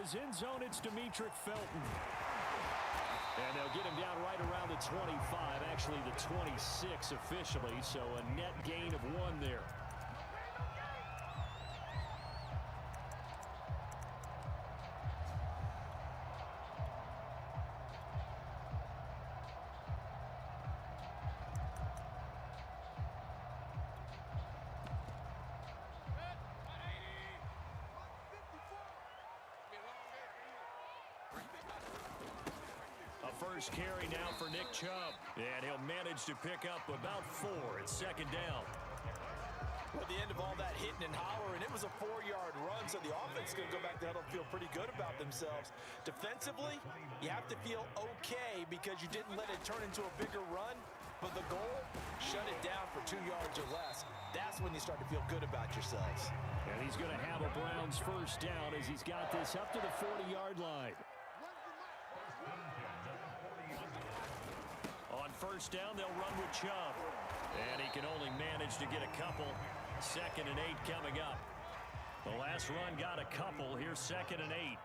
his end zone, it's Demetric Felton. And they'll get him down right around the 25, actually the 26 officially, so a net gain of 1 there. First carry now for Nick Chubb. And he'll manage to pick up about 4 at second down. At the end of all that hitting and hollering, it was a 4-yard run, so the offense is going to go back to huddle and feel pretty good about themselves. Defensively, you have to feel okay because you didn't let it turn into a bigger run, but the goal, shut it down for 2 yards or less. That's when you start to feel good about yourselves. And he's going to have a Browns first down as he's got this up to the 40-yard line. On first down, they'll run with Chubb. And he can only manage to get a couple. 2nd and 8 coming up. The last run got a couple. Here's 2nd and 8.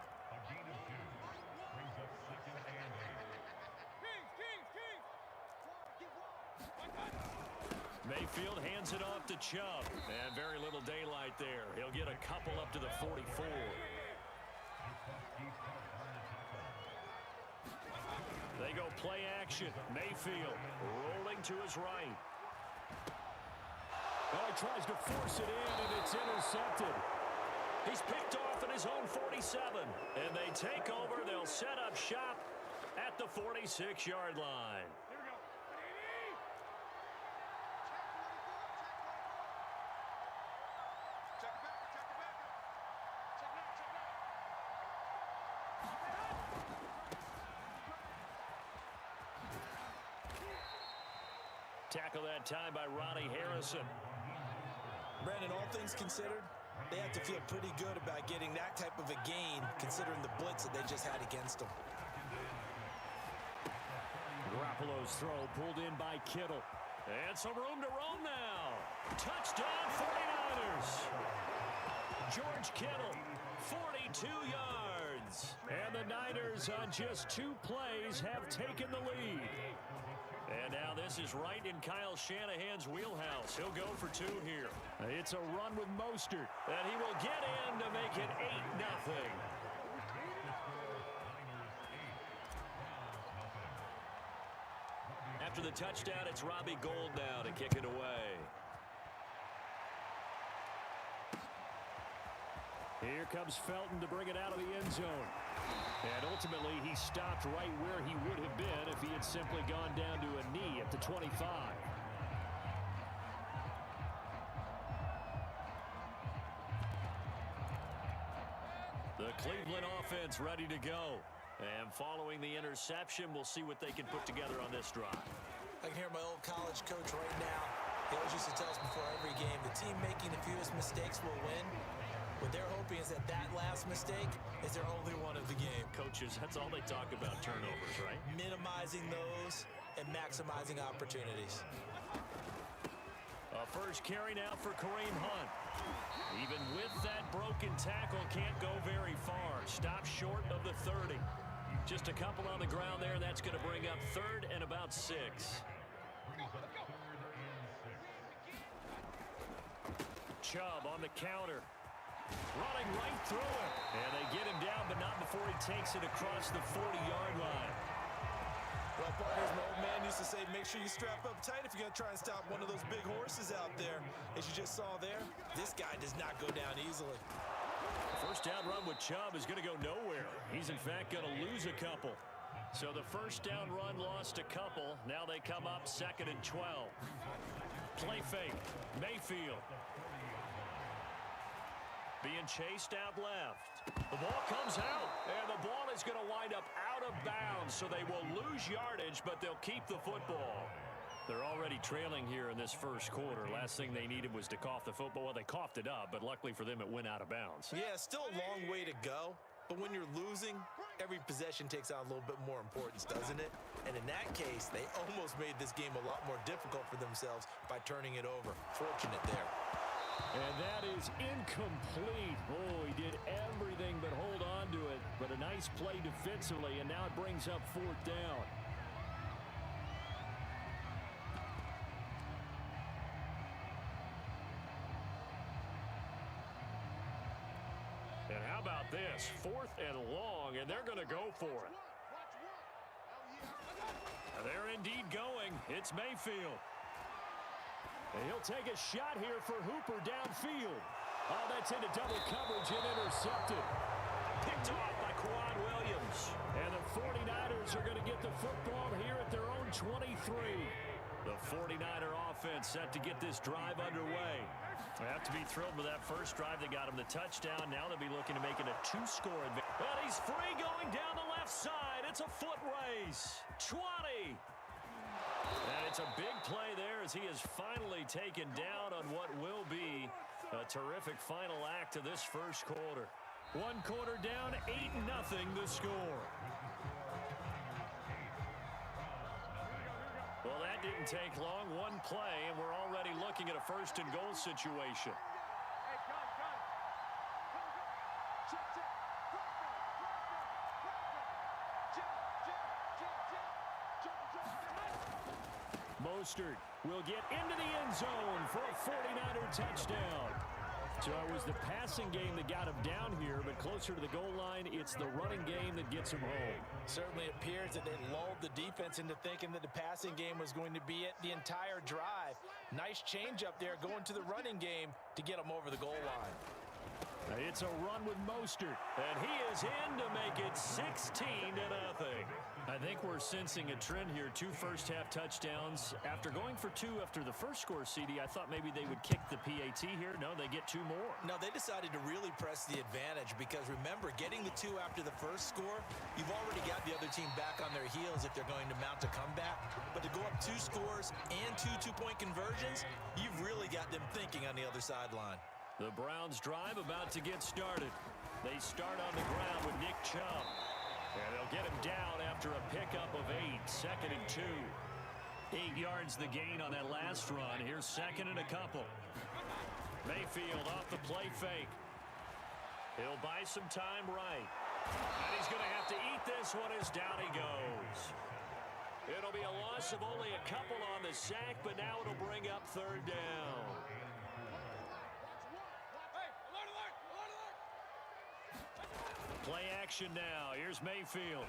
Mayfield hands it off to Chubb. And very little daylight there. He'll get a couple up to the 44. They go play action. Mayfield rolling to his right. Oh, he tries to force it in, and it's intercepted. He's picked off at his own 47. And they take over. They'll set up shop at the 46-yard line. Tackle that time by Ronnie Harrison. Brandon, all things considered, they have to feel pretty good about getting that type of a gain considering the blitz that they just had against them. Garoppolo's throw pulled in by Kittle. And some room to roam now. Touchdown 49ers. George Kittle, 42 yards. And the Niners on just 2 plays have taken the lead. And now this is right in Kyle Shanahan's wheelhouse. He'll go for 2 here. It's a run with Mostert. And he will get in to make it 8-0. After the touchdown, it's Robbie Gould now to kick it away. Here comes Felton to bring it out of the end zone. And ultimately, he stopped right where he would have been if he had simply gone down to a knee at the 25. The Cleveland offense ready to go. And following the interception, we'll see what they can put together on this drive. I can hear my old college coach right now. He always used to tell us before every game, the team making the fewest mistakes will win. What they're hoping is that that last mistake is their only one of the game. Coaches, that's all they talk about, turnovers, right? Minimizing those and maximizing opportunities. A first carry now for Kareem Hunt. Even with that broken tackle, can't go very far. Stops short of the 30. Just a couple on the ground there, and that's going to bring up 3rd and about 6. Chubb on the counter. Running right through him. And they get him down, but not before he takes it across the 40-yard line. Well, partners, my old man used to say, make sure you strap up tight if you're going to try and stop one of those big horses out there. As you just saw there, this guy does not go down easily. First down run with Chubb is going to go nowhere. He's, in fact, going to lose a couple. So the first down run lost a couple. Now they come up 2nd and 12. Play fake. Mayfield. Being chased out left. The ball comes out, and the ball is going to wind up out of bounds, so they will lose yardage, but they'll keep the football. They're already trailing here in this first quarter. Last thing they needed was to cough the football. Well, they coughed it up, but luckily for them, it went out of bounds. Yeah, still a long way to go, but when you're losing, every possession takes on a little bit more importance, doesn't it? And in that case, they almost made this game a lot more difficult for themselves by turning it over. Fortunate there. And that is incomplete. Oh, he did everything but hold on to it. nice play defensively, and now it brings up 4th down. And how about this? 4th and long, and they're going to go for it. They're indeed going. It's Mayfield. And he'll take a shot here for Hooper downfield. Oh, that's into double coverage and intercepted. Picked off by Quan Williams. And the 49ers are going to get the football here at their own 23. The 49er offense set to get this drive underway. They have to be thrilled with that first drive that got him the touchdown. Now they'll be looking to make it a 2-score advantage. And he's free going down the left side. It's a foot race. 20. And it's a big play there as he is finally taken down on what will be a terrific final act of this first quarter. 1 quarter down, 8-0 the score. Well, that didn't take long. 1 play, and we're already looking at a 1st and goal situation. Mostert will get into the end zone for a 49er touchdown. So it was the passing game that got him down here, but closer to the goal line, it's the running game that gets him home. Certainly appears that they lulled the defense into thinking that the passing game was going to be it the entire drive. Nice change up there going to the running game to get him over the goal line. It's a run with Mostert, and he is in to make it 16-0. I think we're sensing a trend here. 2 first-half touchdowns. After going for 2 after the first score, CD, I thought maybe they would kick the PAT here. No, they get 2 more. No, they decided to really press the advantage because, remember, getting the 2 after the first score, you've already got the other team back on their heels if they're going to mount a comeback. But to go up 2 scores and 2 two-point conversions, you've really got them thinking on the other sideline. The Browns drive about to get started. They start on the ground with Nick Chubb. And they'll get him down after a pickup of 8. 2nd and 2. 8 yards the gain on that last run. Here's 2nd and a couple. Mayfield off the play fake. He'll buy some time right. And he's going to have to eat this one as down he goes. It'll be a loss of only a couple on the sack, but now it'll bring up 3rd down. Play action now. Here's Mayfield.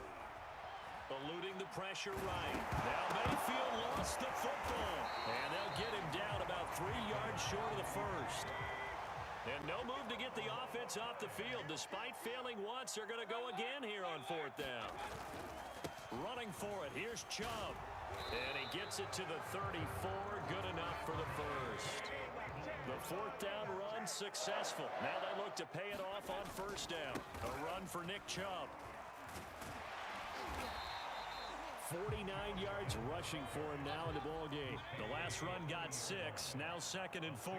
Eluding the pressure right. Now Mayfield lost the football. And they'll get him down about 3 yards short of the first. And no move to get the offense off the field. Despite failing once, they're going to go again here on 4th down. Running for it. Here's Chubb. And he gets it to the 34. Good enough for the first. The 4th down run successful. Now they look to pay it off on 1st down. A run for Nick Chubb. 49 yards rushing for him now in the ball game. The last run got 6. Now 2nd and 4.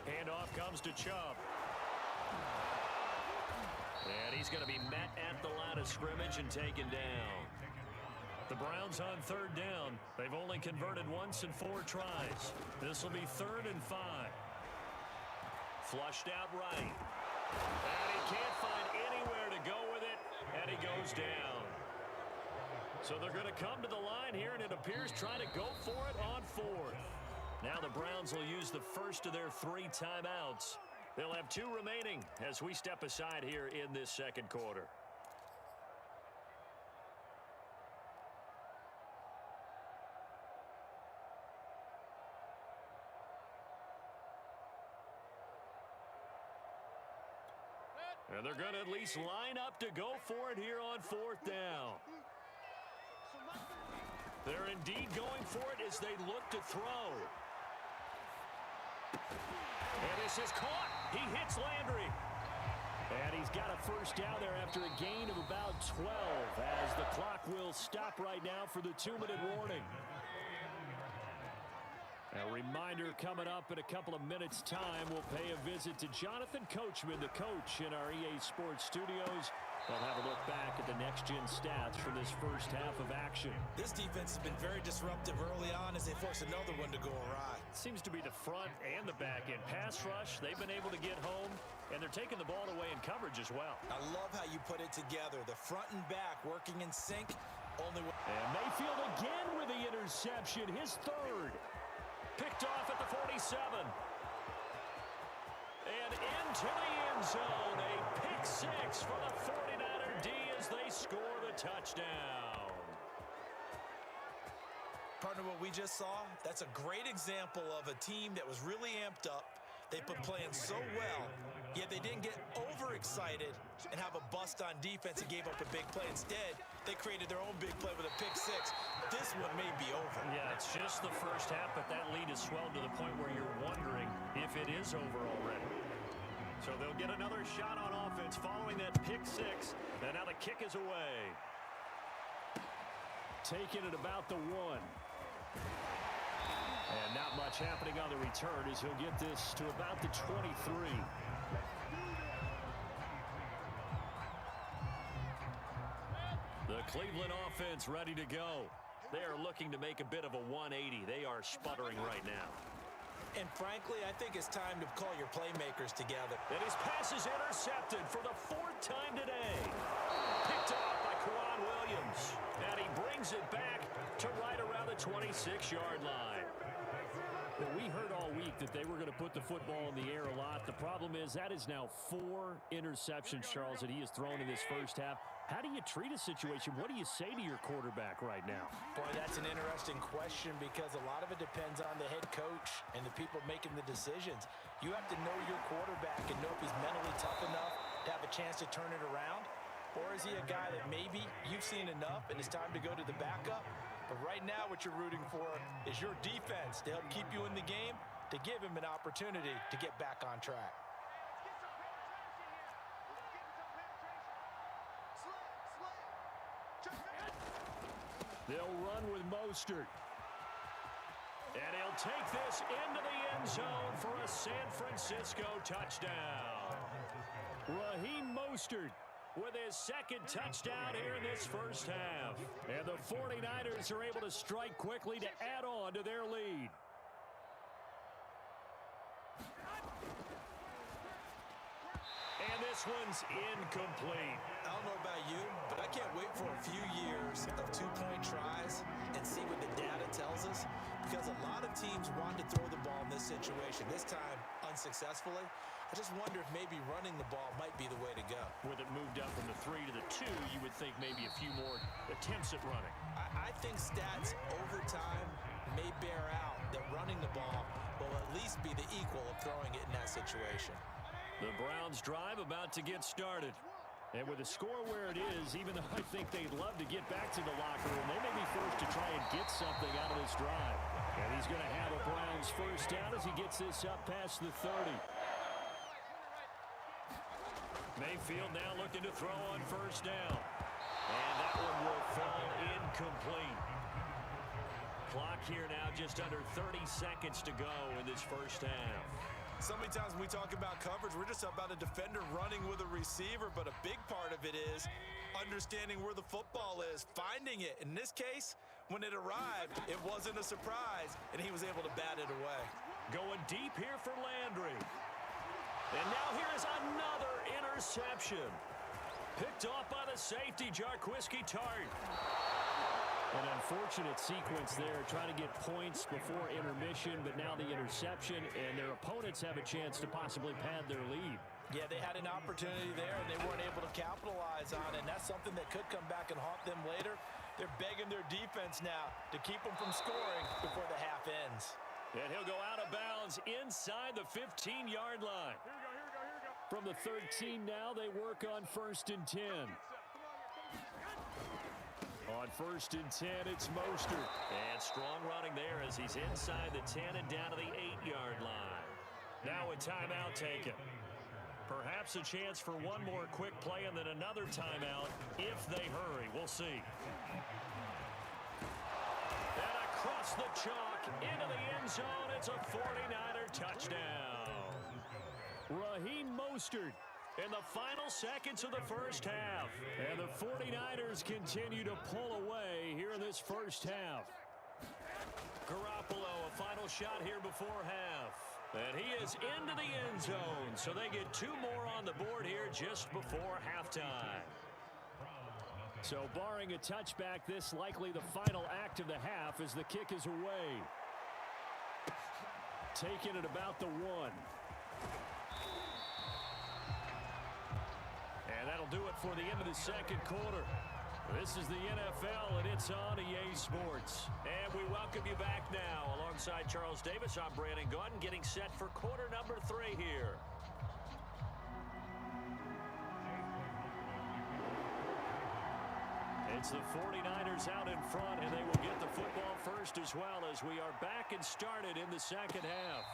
Handoff comes to Chubb. And he's going to be met at the line of scrimmage and taken down. The Browns on 3rd down. They've only converted once in 4 tries. This will be 3rd and 5. Flushed out right. And he can't find anywhere to go with it, and he goes down. So they're going to come to the line here, and it appears trying to go for it on 4th. Now the Browns will use the first of their 3 timeouts. They'll have 2 remaining as we step aside here in this 2nd quarter. And they're going to at least line up to go for it here on 4th down. They're indeed going for it as they look to throw. And this is caught. He hits Landry. And he's got a first down there after a gain of about 12 as the clock will stop right now for the 2-minute warning. A reminder coming up in a couple of minutes' time. We'll pay a visit to Jonathan Coachman, the coach in our EA Sports studios. We'll have a look back at the next-gen stats from this first half of action. This defense has been very disruptive early on as they force another one to go awry. Seems to be the front and the back end. Pass rush, they've been able to get home, and they're taking the ball away in coverage as well. I love how you put it together. The front and back working in sync. And Mayfield again with the interception, his third. Picked off at the 47. And into the end zone. A pick six for the 49er D as they score the touchdown. Partner, what we just saw, that's a great example of a team that was really amped up. They've been playing so well, yet they didn't get overexcited and have a bust on defense and gave up a big play. Instead, they created their own big play with a pick six. This one may be over. Yeah, it's just the first half, but that lead has swelled to the point where you're wondering if it is over already. So they'll get another shot on offense following that pick six. And now the kick is away. Taking it about the 1. And not much happening on the return as he'll get this to about the 23. The Cleveland offense ready to go. They are looking to make a bit of a 180. They are sputtering right now. And frankly, I think it's time to call your playmakers together. And his pass is intercepted for the 4th time today. Picked off by Kwan Williams. And he brings it back to right around the 26-yard line. Well, we heard all week that they were going to put the football in the air a lot. The problem is that is now 4 interceptions, Charles, that he has thrown in this first half. How do you treat a situation? What do you say to your quarterback right now? Boy, that's an interesting question because a lot of it depends on the head coach and the people making the decisions. You have to know your quarterback and know if he's mentally tough enough to have a chance to turn it around. Or is he a guy that maybe you've seen enough and it's time to go to the backup? But right now what you're rooting for is your defense to help keep you in the game, to give him an opportunity to get back on track. They'll run with Mostert. And he'll take this into the end zone for a San Francisco touchdown. Raheem Mostert with his 2nd touchdown here in this first half. And the 49ers are able to strike quickly to add on to their lead. And this one's incomplete. I don't know about you, but I can't wait for a few years of 2-point tries and see what the data tells us, because a lot of teams want to throw the ball in this situation, this time unsuccessfully. I just wonder if maybe running the ball might be the way to go. With it moved up from the 3 to the 2, you would think maybe a few more attempts at running. I think stats over time may bear out that running the ball will at least be the equal of throwing it in that situation. The Browns drive about to get started. And with the score where it is, even though I think they'd love to get back to the locker room, they may be forced to try and get something out of this drive. And he's going to have a Browns first down as he gets this up past the 30. Mayfield now looking to throw on first down. And that one will fall incomplete. Clock here now just under 30 seconds to go in this first half. So many times when we talk about coverage, we're just about a defender running with a receiver, but a big part of it is understanding where the football is, finding it. In this case, when it arrived, it wasn't a surprise, and he was able to bat it away. Going deep here for Landry. And now here is another interception. Picked off by the safety, Jarquiski Tart. An unfortunate sequence there, trying to get points before intermission, but now the interception, and their opponents have a chance to possibly pad their lead. Yeah, they had an opportunity there, and they weren't able to capitalize on it, and that's something that could come back and haunt them later. They're begging their defense now to keep them from scoring before the half ends. And he'll go out of bounds inside the 15-yard line. Here we go. From the 13 now, they work on 1st and 10. On 1st and 10, it's Mostert. And strong running there as he's inside the 10 and down to the 8-yard line. Now a timeout taken. Perhaps a chance for one more quick play and then another timeout if they hurry. We'll see. And across the chalk into the end zone. It's a 49er touchdown. Raheem Mostert in the final seconds of the first half. And the 49ers continue to pull away here in this first half. Garoppolo, a final shot here before half. And he is into the end zone, so they get 2 more on the board here just before halftime. So barring a touchback, this likely the final act of the half as the kick is away. Taken at about the 1. And that'll do it for the end of the second quarter. This is the NFL, and it's on EA Sports. And we welcome you back now. Alongside Charles Davis, I'm Brandon Gunn, getting set for quarter number 3 here. It's the 49ers out in front, and they will get the football first as well as we are back and started in the second half.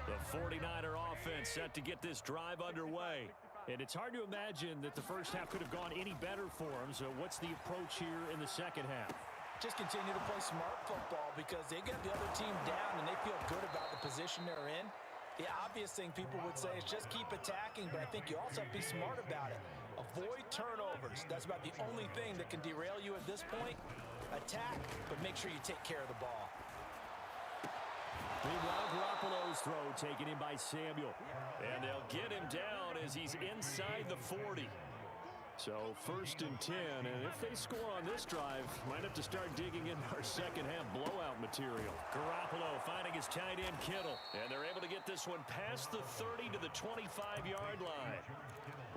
The 49er offense set to get this drive underway. And it's hard to imagine that the first half could have gone any better for them. So what's the approach here in the second half? Just continue to play smart football because they get the other team down and they feel good about the position they're in. The obvious thing people would say is just keep attacking, but I think you also have to be smart about it. Avoid turnovers. That's about the only thing that can derail you at this point. Attack, but make sure you take care of the ball. Meanwhile, Garoppolo's throw taken in by Samuel. And they'll get him down as he's inside the 40. So 1st and 10, and if they score on this drive, might have to start digging in our second half blowout material. Garoppolo finding his tight end Kittle, and they're able to get this one past the 30 to the 25-yard line.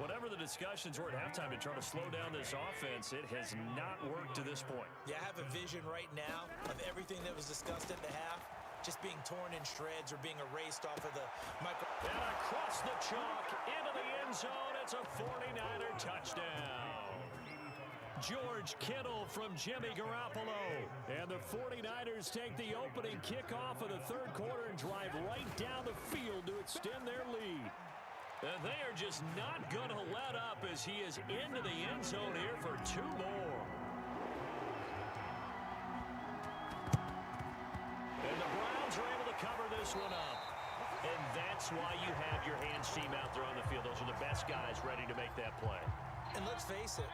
Whatever the discussions were at halftime to try to slow down this offense, it has not worked to this point. Yeah, I have a vision right now of everything that was discussed at the half just being torn in shreds or being erased off of the micro. And across the chalk into the end zone, it's a 49er touchdown. George Kittle from Jimmy Garoppolo. And the 49ers take the opening kickoff of the third quarter and drive right down the field to extend their lead. And they are just not going to let up as he is into the end zone here for 2 more. And the Browns are able to cover this one up. And that's why you have your hands team out there on the field. Those are the best guys ready to make that play. And let's face it,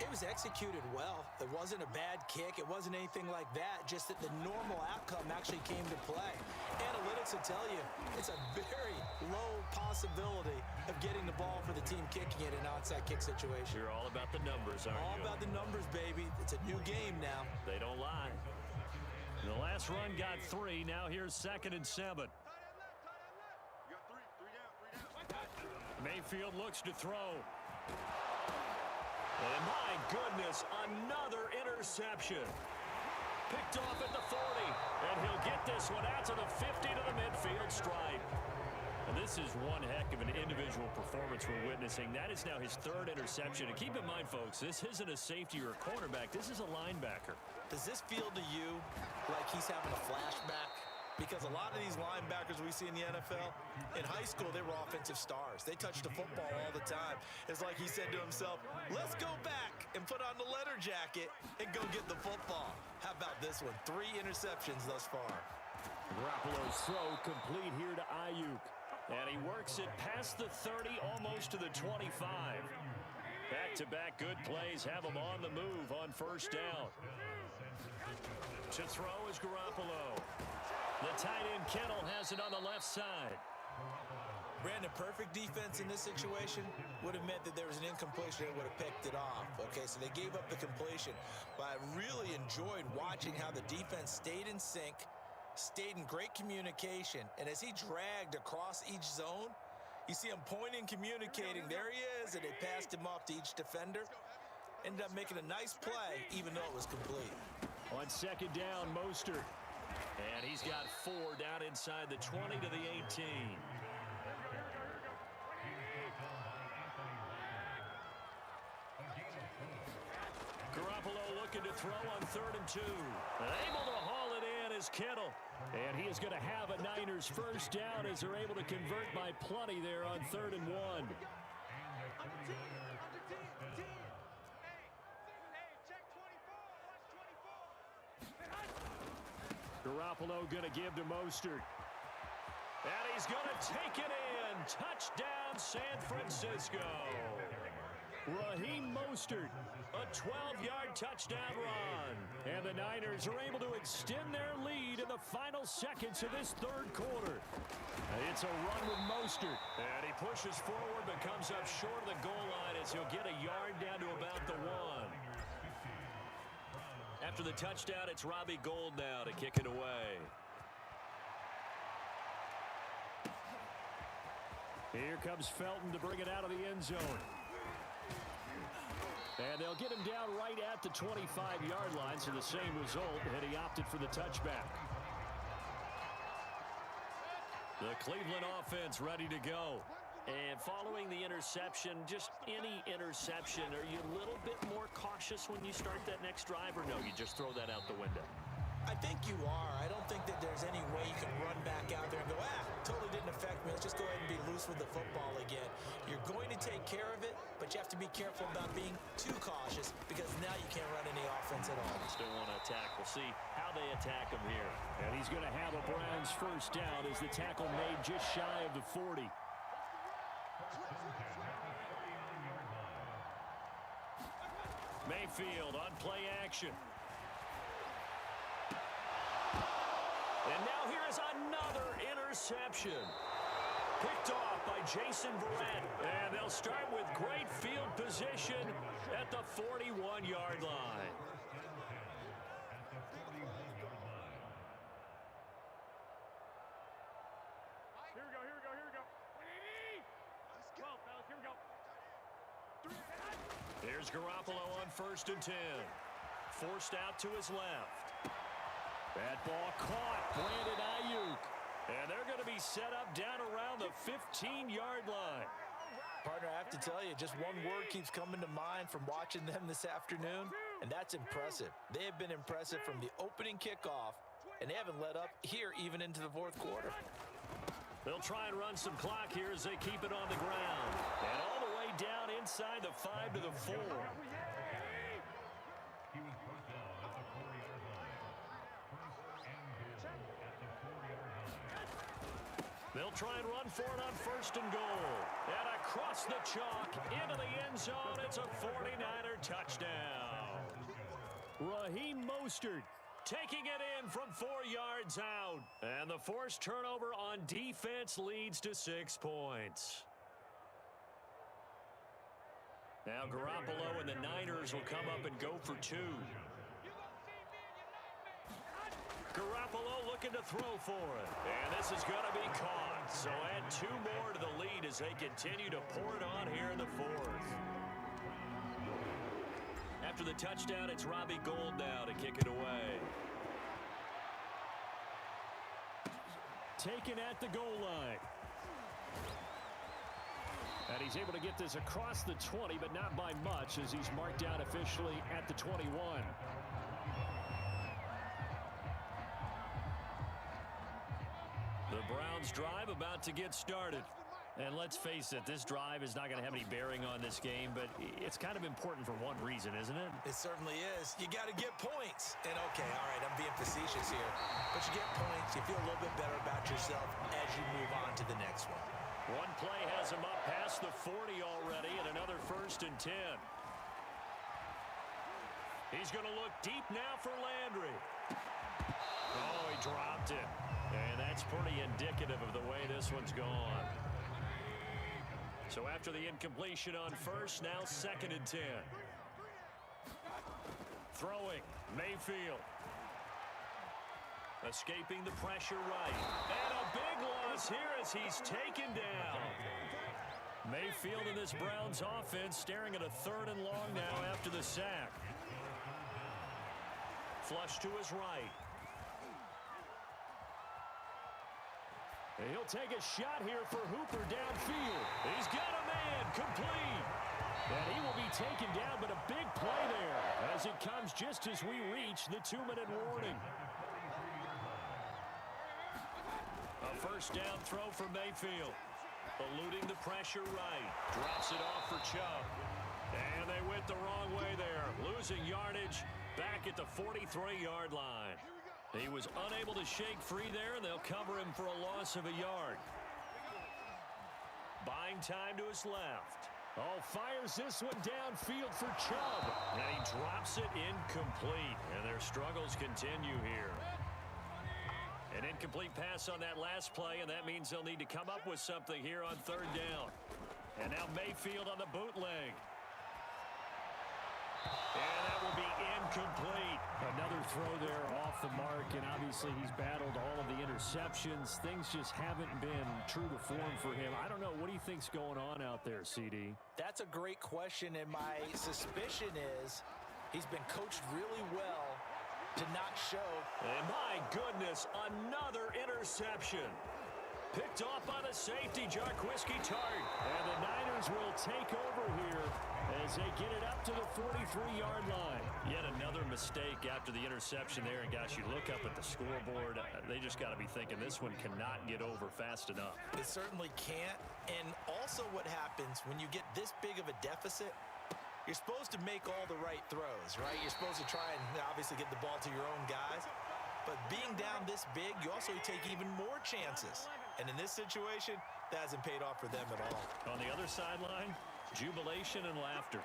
it was executed well. It wasn't a bad kick. It wasn't anything like that. Just that the normal outcome actually came to play. Analytics will tell you it's a very low possibility of getting the ball for the team kicking it in an onside kick situation. You're all about the numbers, aren't you? All about the numbers, baby. It's a new game now. They don't lie. The last run got 3. Now here's 2nd and 7. Mayfield looks to throw. And my goodness, another interception. Picked off at the 40. And he'll get this one out to the 50 to the midfield stripe. And this is one heck of an individual performance we're witnessing. That is now his 3rd interception. And keep in mind, folks, this isn't a safety or a cornerback. This is a linebacker. Does this feel to you like he's having a flashback? Because a lot of these linebackers we see in the NFL, in high school, they were offensive stars. They touched the football all the time. It's like he said to himself, let's go back and put on the leather jacket and go get the football. How about this one? 3 interceptions thus far. Garoppolo's throw complete here to Ayuk. And he works it past the 30, almost to the 25. Back-to-back good plays have him on the move on 1st down. To throw is Garoppolo. The tight end Kittle has it on the left side. Brandon, perfect defense in this situation would have meant that there was an incompletion that would have picked it off. Okay, so they gave up the completion. But I really enjoyed watching how the defense stayed in sync, stayed in great communication. And as he dragged across each zone, you see him pointing, communicating. There he is, and they passed him off to each defender. Ended up making a nice play, even though it was complete. On 2nd down, Mostert. And he's got 4 down inside the 20 to the 18. Garoppolo looking to throw on 3rd and 2. And able to haul it in is Kittle. And he is going to have a Niners first down as they're able to convert by plenty there on 3rd and 1. Garoppolo going to give to Mostert. And he's going to take it in. Touchdown, San Francisco. Raheem Mostert, a 12-yard touchdown run. And the Niners are able to extend their lead in the final seconds of this 3rd quarter. It's a run with Mostert. And he pushes forward but comes up short of the goal line as he'll get a yard down to about the 1. After the touchdown, it's Robbie Gould now to kick it away. Here comes Felton to bring it out of the end zone. And they'll get him down right at the 25-yard line, so the same result, and he opted for the touchback. The Cleveland offense ready to go. And following the interception, just any interception, are you a little bit more cautious when you start that next drive, or no, you just throw that out the window? I think you are. I don't think that there's any way you can run back out there and go, totally didn't affect me. Let's just go ahead and be loose with the football again. You're going to take care of it, but you have to be careful about being too cautious because now you can't run any offense at all. Still want to attack. We'll see how they attack him here. And he's going to have a Browns first down as the tackle made just shy of the 40. Mayfield on play action. And now here is another interception. Picked off by Jason Verrett. And they'll start with great field position at the 41-yard line. Here we go. 12, fellas, here we go. Here's Garoppolo on 1st and 10. Forced out to his left. That ball caught. Brandon Ayuk. And they're going to be set up down around the 15-yard line. Partner, I have to tell you, just one word keeps coming to mind from watching them this afternoon, and that's impressive. They have been impressive from the opening kickoff, and they haven't let up here even into the 4th quarter. They'll try and run some clock here as they keep it on the ground. And all the way down inside the 5 to the 4. They'll try and run for it on 1st and goal. And across the chalk into the end zone. It's a 49er touchdown. Raheem Mostert taking it in from 4 yards out. And the forced turnover on defense leads to 6 points. Now Garoppolo and the Niners will come up and go for 2. Garoppolo looking to throw for it. And this is going to be caught. So add 2 more to the lead as they continue to pour it on here in the 4th. After the touchdown, it's Robbie Gould now to kick it away. Taken at the goal line. And he's able to get this across the 20, but not by much as he's marked out officially at the 21. The Browns drive about to get started. And let's face it, this drive is not going to have any bearing on this game, but it's kind of important for one reason, isn't it? It certainly is. You got to get points. And okay, all right, I'm being facetious here. But you get points, you feel a little bit better about yourself as you move on to the next one. One play has him up past the 40 already, and another 1st and 10. He's going to look deep now for Landry. Oh, he dropped it. And that's pretty indicative of the way this one's gone. So after the incompletion on 1st, now 2nd and 10. Throwing, Mayfield. Escaping the pressure right. And a big loss here as he's taken down. Mayfield in this Browns offense staring at a 3rd and long now after the sack. Flush to his right. And he'll take a shot here for Hooper downfield. He's got a man, complete. And he will be taken down, but a big play there as it comes just as we reach the 2-minute warning. first down throw for Mayfield. Eluding the pressure right. Drops it off for Chubb. And they went the wrong way there. Losing yardage back at the 43-yard line. He was unable to shake free there, and they'll cover him for a loss of a yard. Buying time to his left. Oh, fires this one downfield for Chubb. And he drops it incomplete. And their struggles continue here. An incomplete pass on that last play, and that means they'll need to come up with something here on third down. And now Mayfield on the bootleg. And that will be incomplete. Another throw there off the mark, and obviously he's battled all of the interceptions. Things just haven't been true to form for him. I don't know. What do you think's going on out there, CD? That's a great question, and my suspicion is he's been coached really well to not show. And my goodness, another interception. Picked off by the safety, Jarquiski Tart. And the Niners will take over here as they get it up to the 43-yard line. Yet another mistake after the interception there. And, gosh, you look up at the scoreboard, they just got to be thinking this one cannot get over fast enough. It certainly can't. And also what happens when you get this big of a deficit, you're supposed to make all the right throws, right? You're supposed to try and obviously get the ball to your own guys. But being down this big, you also take even more chances. And in this situation, that hasn't paid off for them at all. On the other sideline, jubilation and laughter.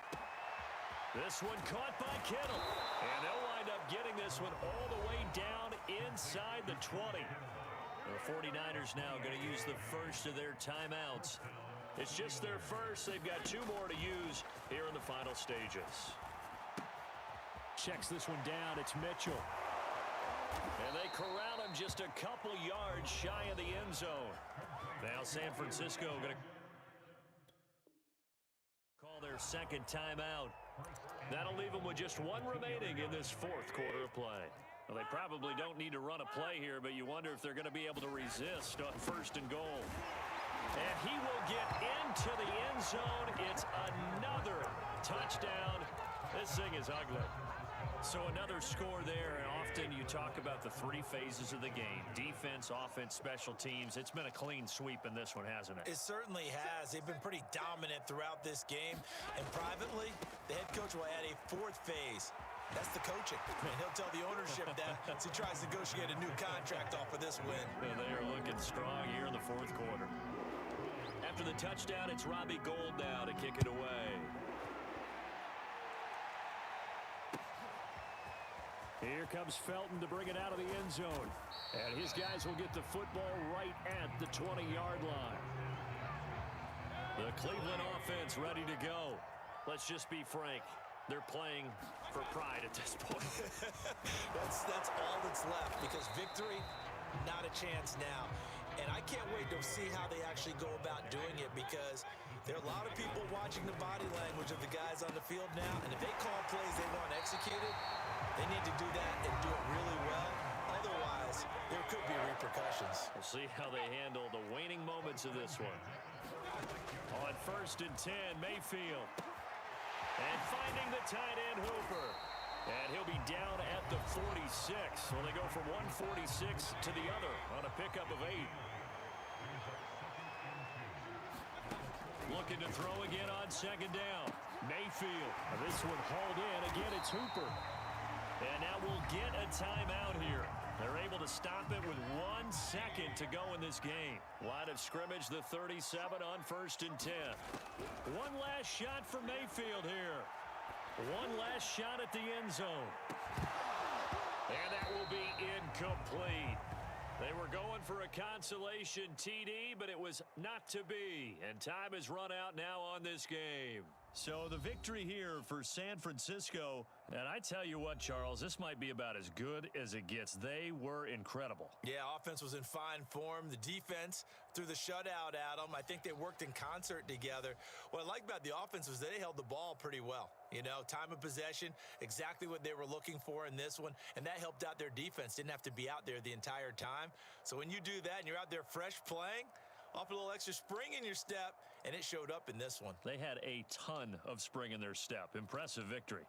This one caught by Kittle. And they'll wind up getting this one all the way down inside the 20. The 49ers now going to use the first of their timeouts. It's just their first. They've got two more to use here in the final stages. Checks this one down. It's Mitchell. And they corral him just a couple yards shy of the end zone. Now San Francisco going to call their second timeout. That'll leave them with just one remaining in this fourth quarter of play. Well, they probably don't need to run a play here, but you wonder if they're going to be able to resist on first and goal. And he will get into the end zone. It's another touchdown. This thing is ugly. So another score there, and often you talk about the three phases of the game. Defense, offense, special teams. It's been a clean sweep in this one, hasn't it? It certainly has. They've been pretty dominant throughout this game. And privately, the head coach will add a fourth phase. That's the coaching. And he'll tell the ownership that as he tries to negotiate a new contract off of this win. And they are looking strong here in the fourth quarter. After the touchdown, it's Robbie Gould now to kick it away. Here comes Felton to bring it out of the end zone. And his guys will get the football right at the 20-yard line. The Cleveland offense ready to go. Let's just be frank. They're playing for pride at this point. That's all that's left, because victory, not a chance now. And I can't wait to see how they actually go about doing it, because there are a lot of people watching the body language of the guys on the field now, and if they call plays they want executed, they need to do that and do it really well. Otherwise, there could be repercussions. We'll see how they handle the waning moments of this one. On 1st and 10, Mayfield. And finding the tight end, Hooper. And he'll be down at the 46. Well, they go from 146 to the other on a pickup of 8. Looking to throw again on second down. Mayfield. This one hauled in. Again, it's Hooper. And now we'll get a timeout here. They're able to stop it with 1 second to go in this game. Line of scrimmage, the 37 on 1st and 10. One last shot for Mayfield here. One last shot at the end zone. And that will be incomplete. They were going for a consolation TD, but it was not to be. And time has run out now on this game. So the victory here for San Francisco. And I tell you what, Charles, this might be about as good as it gets. They were incredible. Yeah, offense was in fine form. The defense threw the shutout at them. I think they worked in concert together. What I like about the offense was they held the ball pretty well. You know, time of possession, exactly what they were looking for in this one. And that helped out their defense. Didn't have to be out there the entire time. So when you do that and you're out there fresh playing, off a little extra spring in your step, and it showed up in this one. They had a ton of spring in their step. Impressive victory.